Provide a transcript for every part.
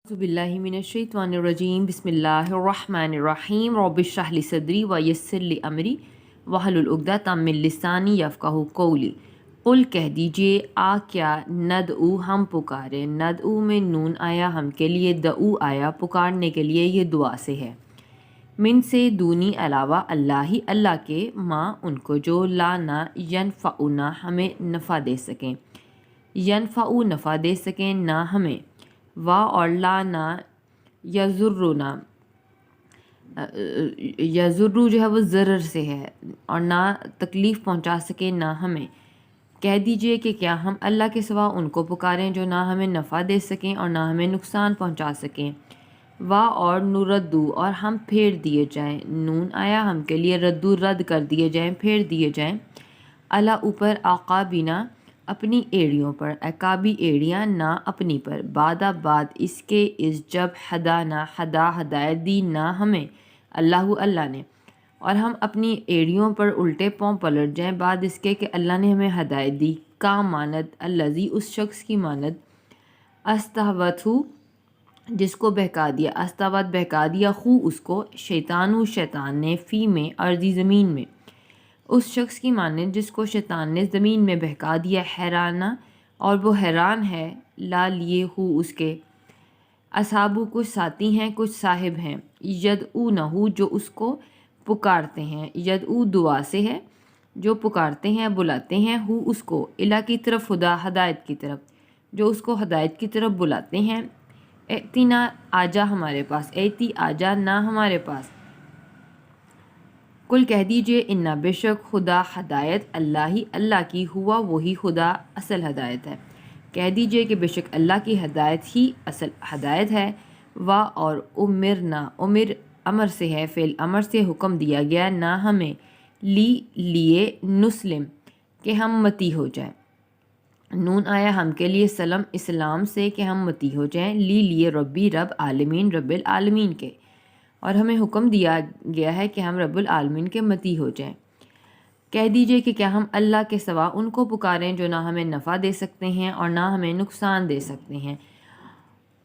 أعوذ بالله من الشيطان الرجيم بسم الله الرحمن الرحيم رب اشرح لي صدري ويسر لي أمري واحلل عقدة من لسانی یفقہوا قولی قل کہہ دیجئے کیا ندعو ہم پکارے، ندعو میں نون آیا ہم کے لیے، دعو آیا پکارنے کے لیے، یہ دعا سے ہے۔ من سے دونی علاوہ اللہ ہی اللہ کے، ماں ان کو جو لا نہ ینفعنا ہمیں نفع دے سکیں، ینفعو نفع دے سکیں نہ ہمیں، وا اور لا نہ یضرنا، یضرو جو ہے وہ ضرر سے ہے، اور نہ تکلیف پہنچا سکے نہ ہمیں۔ کہہ دیجئے کہ کیا ہم اللہ کے سوا ان کو پکاریں جو نہ ہمیں نفع دے سکیں اور نہ ہمیں نقصان پہنچا سکیں۔ وا اور نردو اور ہم پھیر دیے جائیں، نون آیا ہم کے لیے، ردو رد کر دیے جائیں، پھیر دیے جائیں، اللہ اوپر، عقابینا اپنی ایڑیوں پر، عقابی ایڑیاں نہ اپنی پر، بعد اس کے، اس جب ہدانا ہدایت دی نہ ہمیں اللہ اللہ نے، اور ہم اپنی ایڑیوں پر الٹے پاؤں پلٹ جائیں بعد اس کے کہ اللہ نے ہمیں ہدایت دی، کا ماند الذی اس شخص کی ماند، استہوتہ جس کو بہکا دیا، استوت بہکا دیا، خو اس کو، شیطان نے، فی میں ارضی زمین میں، اس شخص کی مانند جس کو شیطان نے زمین میں بہکا دیا، حیرانہ اور وہ حیران ہے، لا لیے ہو اس کے، اصحابو کچھ ساتھی ہیں، کچھ صاحب ہیں، یدعونہ جو اس کو پکارتے ہیں، یدعو دعا سے ہے، جو پکارتے ہیں بلاتے ہیں، ہو اس کو، الہ کی طرف، خدا ہدایت کی طرف، جو اس کو ہدایت کی طرف بلاتے ہیں، ائتنا آجا ہمارے پاس، ایتی آجا نہ ہمارے پاس، کل کہہ دیجئے انا بے شک خدا ہدایت اللہ ہی اللہ کی، ہوا وہی خدا اصل ہدایت ہے، کہہ دیجئے کہ بے شک اللہ کی ہدایت ہی اصل ہدایت ہے، وا اور امرنا، امر سے ہے، فعل امر سے حکم دیا گیا، نہ ہمیں، لیے نسلم کہ ہم متی ہو جائیں، نون آیا ہم کے لیے، سلم اسلام سے کہ ہم متی ہو جائیں، لیے ربی رب عالمین رب العالمین کے، اور ہمیں حکم دیا گیا ہے کہ ہم رب العالمین کے متی ہو جائیں۔ کہہ دیجئے کہ کیا ہم اللہ کے سوا ان کو پکاریں جو نہ ہمیں نفع دے سکتے ہیں اور نہ ہمیں نقصان دے سکتے ہیں،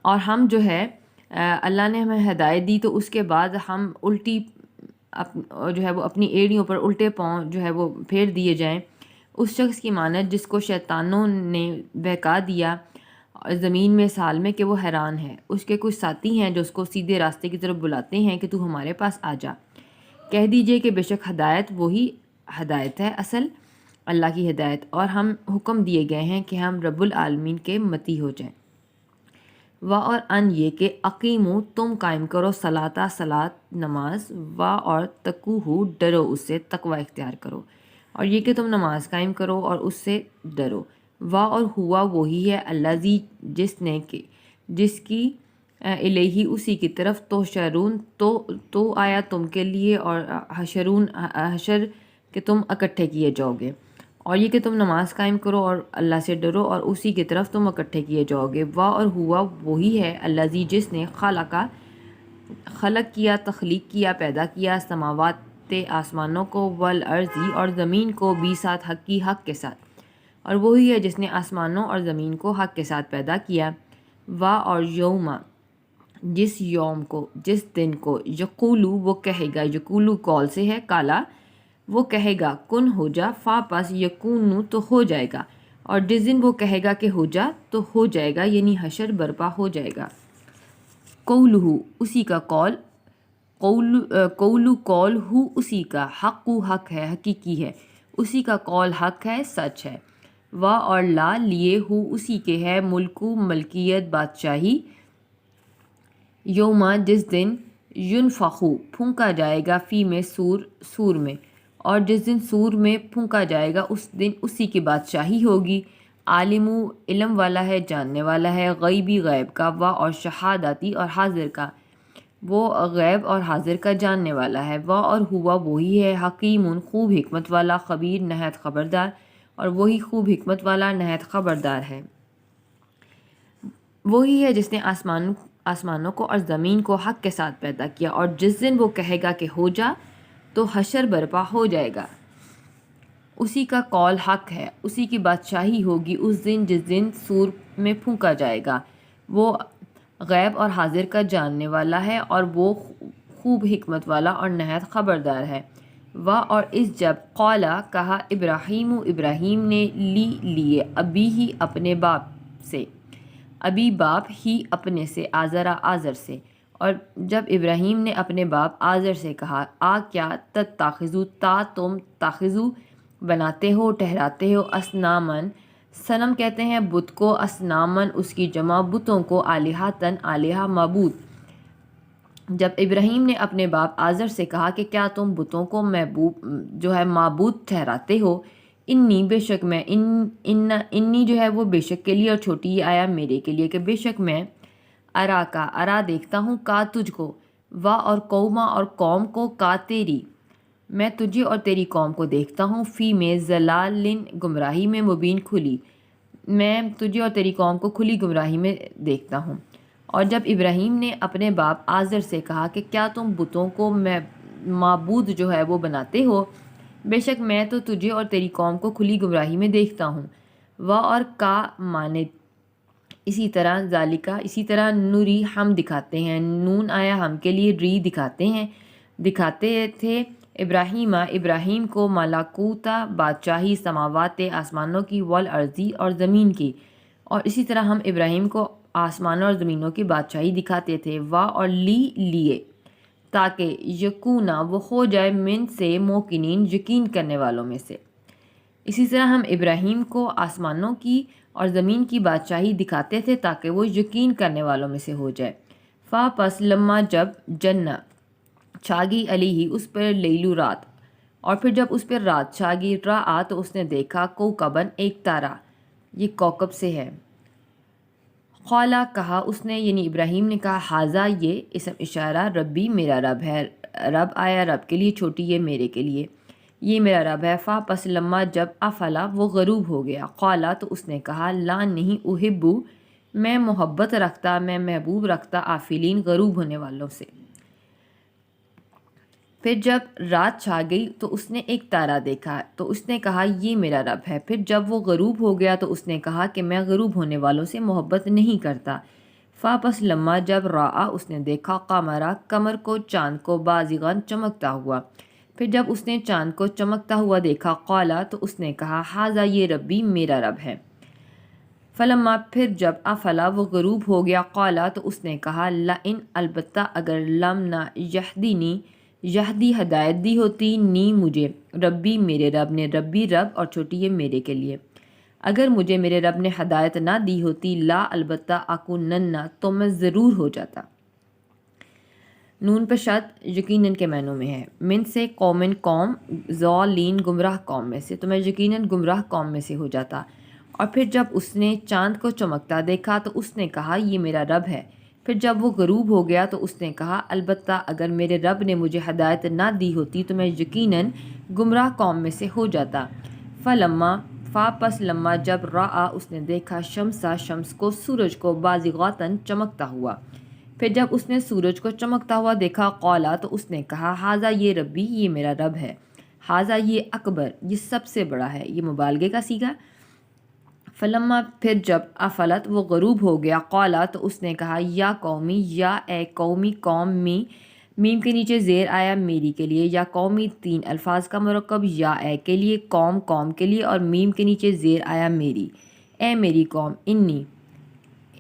اور ہم جو ہے اللہ نے ہمیں ہدایت دی تو اس کے بعد ہم الٹی جو ہے وہ اپنی ایڑیوں پر الٹے پاؤں جو ہے وہ پھیر دیے جائیں، اس شخص کی مانند جس کو شیطانوں نے بہکا دیا زمین میں سال میں کہ وہ حیران ہے، اس کے کچھ ساتھی ہیں جو اس کو سیدھے راستے کی طرف بلاتے ہیں کہ تو ہمارے پاس آ جا۔ کہہ دیجئے کہ بے شک ہدایت وہی ہدایت ہے اصل، اللہ کی ہدایت، اور ہم حکم دیے گئے ہیں کہ ہم رب العالمین کے متی ہو جائیں۔ وا اور ان یہ کہ اقیمو تم قائم کرو، صلاۃ صلاۃ نماز، وا اور تقوہ ڈرو اس سے، تقوی اختیار کرو، اور یہ کہ تم نماز قائم کرو اور اس سے ڈرو، وا اور ہوا وہی ہے، الذی جس کی الیہ اسی کی طرف، تحشرون تو آیا تم کے لیے، اور حشرون حشر کہ تم اکٹھے کیے جاؤ گے، اور یہ کہ تم نماز قائم کرو اور اللہ سے ڈرو اور اسی کی طرف تم اکٹھے کیے جاؤ گے، وا اور ہوا وہی ہے، الذی جس نے خلق کیا، تخلیق کیا، پیدا کیا، سماوات آسمانوں کو، والارضی اور زمین کو، بھی ساتھ حق کی، حق کے ساتھ، اور وہی ہے جس نے آسمانوں اور زمین کو حق کے ساتھ پیدا کیا، وا اور یوما جس یوم کو، جس دن کو، یقولو وہ کہے گا، یقولو کال سے ہے، کالا وہ کہے گا کن ہو جا، فا پس یکونو تو ہو جائے گا، اور جس دن وہ کہے گا کہ ہو جا تو ہو جائے گا، یعنی حشر برپا ہو جائے گا، قولہ اسی کا قول، قولو قول ہو اسی کا، حق ہے، حقیقی ہے، اسی کا قول حق ہے، سچ ہے، وا اور لا لیے ہو اسی کے ہے، ملکو ملکیت بادشاہی، یوما جس دن، ینفخو پھونکا جائے گا، فی میں سور میں، اور جس دن سور میں پھونکا جائے گا اس دن اسی کی بادشاہی ہوگی، عالمو علم والا ہے، جاننے والا ہے، غیبی غیب کا، وا اور شہادتی اور حاضر کا، وہ غیب اور حاضر کا جاننے والا ہے، وا اور ہوا وہی ہے، حکیم خوب حکمت والا، خبیر نہایت خبردار، اور وہی خوب حکمت والا نہایت خبردار ہے، وہی ہے جس نے آسمانوں کو اور زمین کو حق کے ساتھ پیدا کیا، اور جس دن وہ کہے گا کہ ہو جا تو حشر برپا ہو جائے گا، اسی کا قول حق ہے، اسی کی بادشاہی ہوگی اس دن جس دن سور میں پھونکا جائے گا، وہ غیب اور حاضر کا جاننے والا ہے اور وہ خوب حکمت والا اور نہایت خبردار ہے۔ اور اس جب قولا کہا ابراہیم نے لیے ابھی ہی اپنے باپ سے، ابھی باپ ہی اپنے سے، آزر سے، اور جب ابراہیم نے اپنے باپ آزر سے کہا کیا تتخذو تم تاخذو بناتے ہو ٹھہراتے ہو اسنامن، صنم کہتے ہیں بت کو، اسنامن اس کی جمع بتوں کو، آلہتن الہ معبود۔ جب ابراہیم نے اپنے باپ آزر سے کہا کہ کیا تم بتوں کو معبود ٹھہراتے ہو، انی بے شک میں، انی جو ہے وہ بے شک کے لیے اور چھوٹی یہ آیا میرے کے لیے کہ بے شک میں ارا دیکھتا ہوں کا تجھ کو، اور قوما اور قوم کو، کا تیری، میں تجھے اور تیری قوم کو دیکھتا ہوں، فی میں ضلالن گمراہی میں، مبین کھلی، میں تجھے اور تیری قوم کو کھلی گمراہی میں دیکھتا ہوں۔ اور جب ابراہیم نے اپنے باپ آزر سے کہا کہ کیا تم بتوں کو معبود جو ہے وہ بناتے ہو، بے شک میں تو تجھے اور تیری قوم کو کھلی گمراہی میں دیکھتا ہوں، اور کا ماند اسی طرح ذالکہ، اسی طرح نوری ہم دکھاتے ہیں، نون آیا ہم کے لیے، ری دکھاتے تھے ابراہیم کو ملکوتا بادشاہی سماوات آسمانوں کی، والارضی اور زمین کی، اور اسی طرح ہم ابراہیم کو آسمانوں اور زمینوں کی بادشاہی دکھاتے تھے، اور لیے تاکہ یکونا وہ ہو جائے من سے موقنین یقین کرنے والوں میں سے۔ اسی طرح ہم ابراہیم کو آسمانوں کی اور زمین کی بادشاہی دکھاتے تھے تاکہ وہ یقین کرنے والوں میں سے ہو جائے۔ پس لما جب جنہ چھاگی علیہ اس پر لیلو رات، اور پھر جب اس پر رات چھاگی، تو اس نے دیکھا کوکبن ایک تارا، یہ کوکب سے ہے، قالا کہا اس نے، یعنی ابراہیم نے کہا، ہاذا یہ اسم اشارہ، ربی میرا رب ہے، رب آیا رب کے لیے، چھوٹی یہ میرے کے لیے، یہ میرا رب ہے۔ پس لما جب افلا وہ غروب ہو گیا، قالا تو اس نے کہا، لا نہیں احبو میں محبت رکھتا، میں محبوب رکھتا، آفلین غروب ہونے والوں سے۔ پھر جب رات چھا گئی تو اس نے ایک تارا دیکھا تو اس نے کہا یہ میرا رب ہے۔ پھر جب وہ غروب ہو گیا تو اس نے کہا کہ میں غروب ہونے والوں سے محبت نہیں کرتا۔ پس لما جب اس نے دیکھا قمر کو، چاند کو، بازغن چمکتا ہوا، پھر جب اس نے چاند کو چمکتا ہوا دیکھا، قالا تو اس نے کہا، ہاذا یہ ربی میرا رب ہے۔ فلما پھر جب افلا وہ غروب ہو گیا، قالا تو اس نے کہا، لئن البتہ اگر لم نہ یہدی ہدایت دی ہوتی نی مجھے، ربی میرے رب نے، ربی رب اور چھوٹی یہ میرے کے لیے، اگر مجھے میرے رب نے ہدایت نہ دی ہوتی، لا البتہ اکونن تو میں ضرور ہو جاتا۔ نون پہ شد یقیناً کے معنوں میں ہے، من سے قومن قوم، ضالین گمراہ قوم میں سے، تو میں یقیناً گمراہ قوم میں سے ہو جاتا۔ اور پھر جب اس نے چاند کو چمکتا دیکھا تو اس نے کہا یہ میرا رب ہے۔ پھر جب وہ غروب ہو گیا تو اس نے کہا البتہ اگر میرے رب نے مجھے ہدایت نہ دی ہوتی تو میں یقیناً گمراہ قوم میں سے ہو جاتا۔ پس لما جب اس نے دیکھا شمس کو، سورج کو، بازغاتن چمکتا ہوا، پھر جب اس نے سورج کو چمکتا ہوا دیکھا، قالا تو اس نے کہا، ہاذا یہ ربی یہ میرا رب ہے، ہاذا یہ اکبر یہ سب سے بڑا ہے، یہ مبالغے کا صیغہ۔ فلما پھر جب افلت وہ غروب ہو گیا، قالا تو اس نے کہا، یا قومی، یا اے قومی، قوم میم کے نیچے زیر آیا میری کے لیے، یا قومی تین الفاظ کا مرکب، یا اے کے لیے، قوم کے لیے، اور میم کے نیچے زیر آیا میری، اے میری قوم،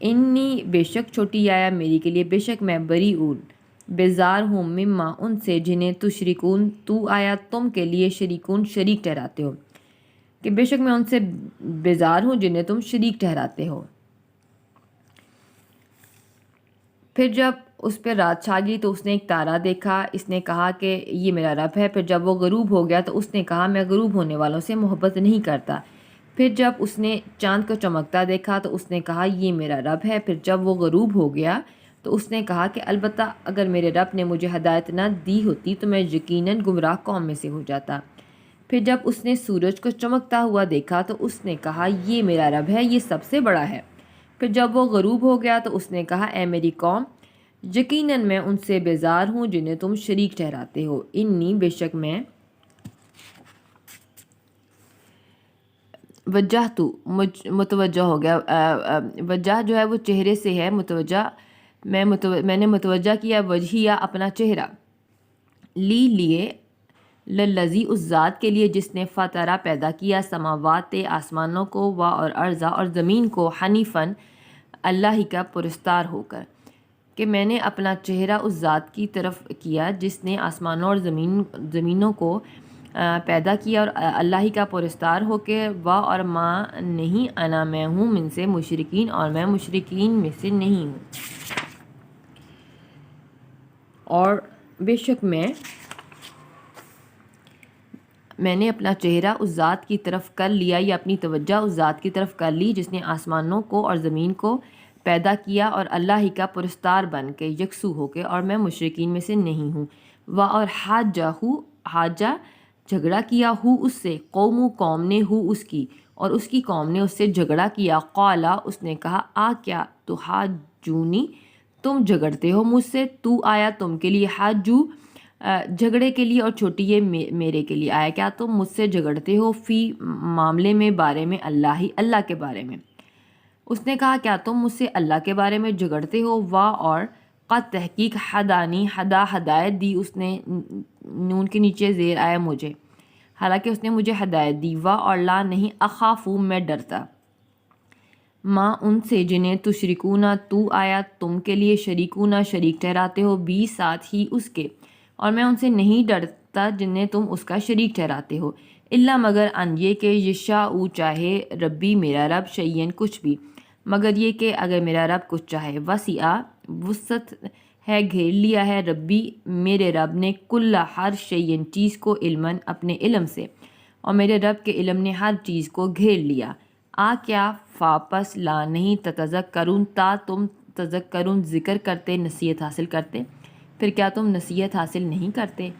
انی بے شک چھوٹی آیا میری کے لیے، بے شک میں بریئون بیزار ہوں، مما ان سے، جنہیں تشرکون تو آیا تم کے لیے، شریکون شریک ٹھہراتے ہو، کہ بے شک میں ان سے بیزار ہوں جنہیں تم شریک ٹھہراتے ہو۔ پھر جب اس پہ رات چھا گئی تو اس نے ایک تارا دیکھا، اس نے کہا کہ یہ میرا رب ہے۔ پھر جب وہ غروب ہو گیا تو اس نے کہا میں غروب ہونے والوں سے محبت نہیں کرتا۔ پھر جب اس نے چاند کو چمکتا دیکھا تو اس نے کہا یہ میرا رب ہے۔ پھر جب وہ غروب ہو گیا تو اس نے کہا کہ البتہ اگر میرے رب نے مجھے ہدایت نہ دی ہوتی تو میں یقیناً گمراہ قوم میں سے ہو جاتا۔ پھر جب اس نے سورج کو چمکتا ہوا دیکھا تو اس نے کہا یہ میرا رب ہے، یہ سب سے بڑا ہے۔ پھر جب وہ غروب ہو گیا تو اس نے کہا اے میری قوم، یقیناً میں ان سے بیزار ہوں جنہیں تم شریک ٹھہراتے ہو، انی بے شک میں وجہ تو متوجہ ہو گیا، وجہ جو ہے وہ چہرے سے ہے، متوجہ میں نے متوجہ کیا وجہیہ اپنا چہرہ، لیے للذی اس ذات کے لیے جس نے فطرہ پیدا کیا سماوات آسمانوں کو و اور ارضا اور زمین کو حنیفاً اللہ ہی کا پرستار ہو کر، کہ میں نے اپنا چہرہ اس ذات کی طرف کیا جس نے آسمانوں اور زمینوں کو پیدا کیا اور اللہ ہی کا پرستار ہو کے، و اور ما نہیں انا میں ہوں من سے مشرکین اور میں مشرکین میں سے نہیں ہوں، اور بے شک میں نے اپنا چہرہ اس ذات کی طرف کر لیا یا اپنی توجہ اس ذات کی طرف کر لی جس نے آسمانوں کو اور زمین کو پیدا کیا اور اللہ ہی کا پرستار بن کے یکسو ہو کے، اور میں مشرکین میں سے نہیں ہوں، و اور حاجہ جھگڑا کیا ہو اس سے، قوم نے ہو اس کی، اور اس کی قوم نے اس سے جھگڑا کیا، قالا اس نے کہا کیا تو حاجونی تم جھگڑتے ہو مجھ سے، تو آیا تم کے لیے، حاجو جھگڑے کے لیے، اور چھوٹی یہ میرے کے لیے، آیا کیا تم مجھ سے جھگڑتے ہو فی معاملے میں بارے میں اللہ کے بارے میں، اس نے کہا کیا تم مجھ سے اللہ کے بارے میں جھگڑتے ہو، و اور قد تحقیق ہدانی ہدایت دی اس نے، نون کے نیچے زیر آیا مجھے، حالانکہ اس نے مجھے ہدایت دی، و اور لا نہیں اخافو میں ڈرتا، ماں ان سے جنہیں تشرکونا تو آیا تم کے لیے، شریکونا شریک ٹھہراتے ہو، بھی ساتھ ہی اس کے، اور میں ان سے نہیں ڈرتا جنہیں تم اس کا شریک ٹھہراتے ہو، اللہ مگر ان یہ کہ یشاء چاہے ربی میرا رب، شیئن کچھ بھی، مگر یہ کہ اگر میرا رب کچھ چاہے، وسیع وسعت ہے گھیر لیا ہے ربی میرے رب نے، کل ہر شیئن چیز کو، علماً اپنے علم سے، اور میرے رب کے علم نے ہر چیز کو گھیر لیا، کیا فاپس لا نہیں تتذکرون تم تذکرون ذکر کرتے نصیحت حاصل کرتے، پھر کیا تم نصیحت حاصل نہیں کرتے۔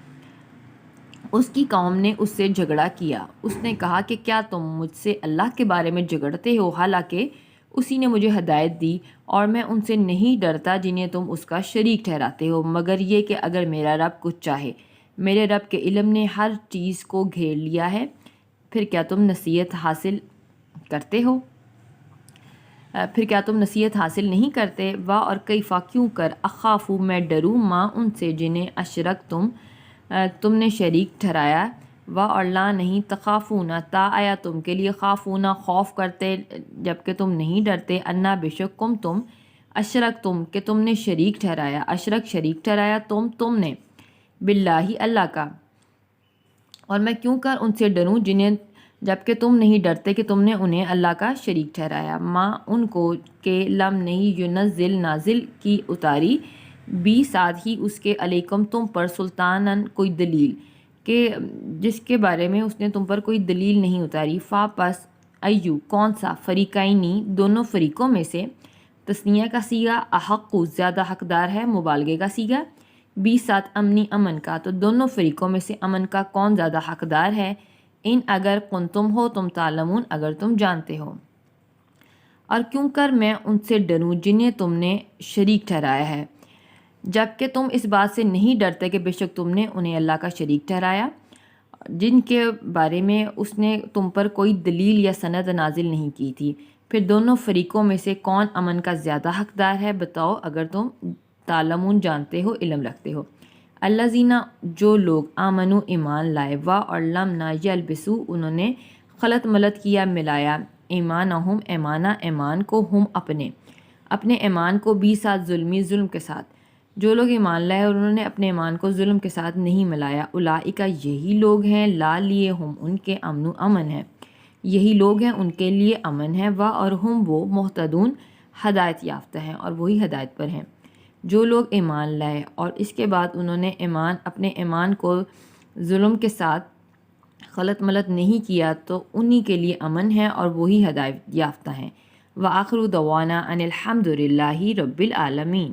اس کی قوم نے اس سے جھگڑا کیا، اس نے کہا کہ کیا تم مجھ سے اللہ کے بارے میں جھگڑتے ہو، حالانکہ اسی نے مجھے ہدایت دی، اور میں ان سے نہیں ڈرتا جنہیں تم اس کا شریک ٹھہراتے ہو، مگر یہ کہ اگر میرا رب کچھ چاہے، میرے رب کے علم نے ہر چیز کو گھیر لیا ہے، پھر کیا تم نصیحت حاصل کرتے ہو، پھر کیا تم نصیحت حاصل نہیں کرتے، و اور کیفا کیوں کر، اخافو میں ڈروں، ماں ان سے جنہیں اشرک تم نے شریک ٹھہرایا، و اور لا نہیں تخافونا تا آیا تم کے لیے، خافونا خوف کرتے جبکہ تم نہیں ڈرتے، انا بے شک تم اشرک کہ تم نے شریک ٹھہرایا، اشرک شریک ٹھہرایا تم نے، باللہ اللہ کا، اور میں کیوں کر ان سے ڈروں جنہیں جبکہ تم نہیں ڈرتے کہ تم نے انہیں اللہ کا شریک ٹھہرایا، ماں ان کو کہ لم نہیں ینزل نازل کی اتاری، بھی ساتھ ہی اس کے، علیکم تم پر، سلطانن کوئی دلیل، کہ جس کے بارے میں اس نے تم پر کوئی دلیل نہیں اتاری، فا پس ایو کون سا، فریقینی دونوں فریقوں میں سے، تثنیہ کا سیغہ، احق زیادہ حقدار ہے، مبالغے کا سیغہ، بھی ساتھ امنی امن کا، تو دونوں فریقوں میں سے امن کا کون زیادہ حقدار ہے، ان اگر کنتم ہو تم تعلمون اگر تم جانتے ہو، اور کیوں کر میں ان سے ڈروں جنہیں تم نے شریک ٹھہرایا ہے، جبکہ تم اس بات سے نہیں ڈرتے کہ بے شک تم نے انہیں اللہ کا شریک ٹھہرایا، جن کے بارے میں اس نے تم پر کوئی دلیل یا سند نازل نہیں کی تھی، پھر دونوں فریقوں میں سے کون امن کا زیادہ حقدار ہے، بتاؤ اگر تم تعلمون جانتے ہو، علم رکھتے ہو، الذین جو لوگ آمنو ایمان لائے، و اور لم نہ یلبسو انہوں نے خلط ملط کیا ملایا، ایمانہم ایمان کو، ہم اپنے ایمان کو، بھی ساتھ ظلم کے ساتھ، جو لوگ ایمان لائے اور انہوں نے اپنے ایمان کو ظلم کے ساتھ نہیں ملایا، اولئک یہی لوگ ہیں، لا لیے ہم ان کے، امن ہے، یہی لوگ ہیں ان کے لیے امن ہے، و اور ہم وہ محتدون ہدایت یافتہ ہیں اور وہی ہدایت پر ہیں، جو لوگ ایمان لائے اور اس کے بعد انہوں نے اپنے ایمان کو ظلم کے ساتھ خلط ملط نہیں کیا تو انہی کے لیے امن ہے اور وہی ہدایت یافتہ ہیں، وآخر دعوانا ان الحمد للہ رب العالمین۔